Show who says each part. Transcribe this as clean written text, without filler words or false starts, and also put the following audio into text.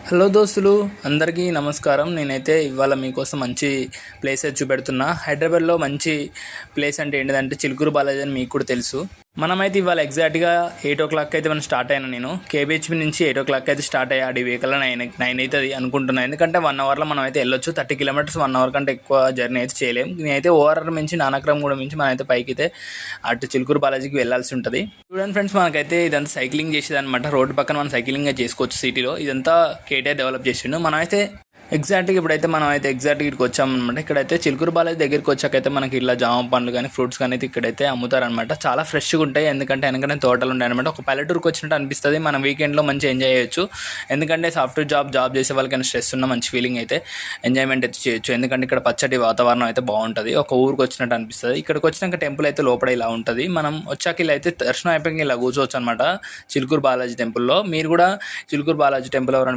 Speaker 1: Hello దోస్తులు, అందరికీ నమస్కారం. నేనైతే ఇవాళ మీకోసం మంచి ప్లేస్ అయితే చూపెడుతున్నా. హైదరాబాద్లో మంచి ప్లేస్ అంటే ఏంటిదంటే చిలుకూరు బాలాజీ అని మీకు కూడా తెలుసు. మనమైతే ఇవాళ ఎగ్జాక్ట్గా 8 అయితే మనం స్టార్ట్ అయినా. నేను కేబిహెచ్పి నుంచి 8 అయితే స్టార్ట్ అయ్యా. అది వెహికల్ 9 అవుతుంది అనుకుంటున్నాను. ఎందుకంటే 1 అవర్లో మనం అయితే వెళ్ళొచ్చు. 30 కిలోమీటర్స్ 1 అవర్ కంటే ఎక్కువ జర్నీ అయితే చేయలేము. నేనైతే ఓఆర్ఆర్ నుంచి నానక్రమ్ కూడా నుంచి మనమైతే పైకి అయితే అటు చిలుకూరు బాలాజీకి వెళ్ళాల్సి ఉంటుంది. చూడండి ఫ్రెండ్స్, మనకైతే ఇదంతా సైక్లింగ్ చేసేది అనమాట. రోడ్డు పక్కన మనం సైక్లింగ్ చేసుకోవచ్చు. సిటీలో ఇదంతా కేటీఆర్ డెవలప్ చేసిండు. మనమైతే ఎగ్జాక్ట్గా ఇప్పుడైతే మనం అయితే ఎగ్జాక్ట్గా ఇక్కడికి వచ్చామన్నమాట. ఇక్కడైతే చిలుకూరు బాలాజీ దగ్గరికి వచ్చాకైతే మనకి ఇలా జామ పండ్లు కానీ ఫ్రూట్స్ కానీ అయితే ఇక్కడైతే అమ్ముతారనమాట. చాలా ఫ్రెష్గా ఉంటాయి. ఎందుకంటే వెనకనే తోటలు ఉంటాయి అనమాట. ఒక పల్లెటూరుకి వచ్చినట్టు అనిపిస్తుంది. మనం వీకెండ్లో మంచిగా ఎంజాయ్ చేయొచ్చు. ఎందుకంటే సాఫ్ట్వేర్ జాబ్ చేసే వాళ్ళకైనా స్ట్రెస్ ఉన్న మంచి ఫీలింగ్ అయితే ఎంజాయ్మెంట్ అయితే చేయొచ్చు. ఎందుకంటే ఇక్కడ పచ్చటి వాతావరణం అయితే బాగుంటుంది. ఒక ఊరికి వచ్చినట్టు అనిపిస్తుంది. ఇక్కడికి వచ్చినాక టెంపుల్ అయితే లోపల ఇలా ఉంటుంది. మనం వచ్చాక ఇలా అయితే దర్శనం అయిపోయి ఇలా కూర్చోవచ్చు అనమాట చిలుకూరు బాలాజీ టెంపుల్లో. మీరు కూడా చిలుకూరు బాలాజీ టెంపుల్ ఎవరైనా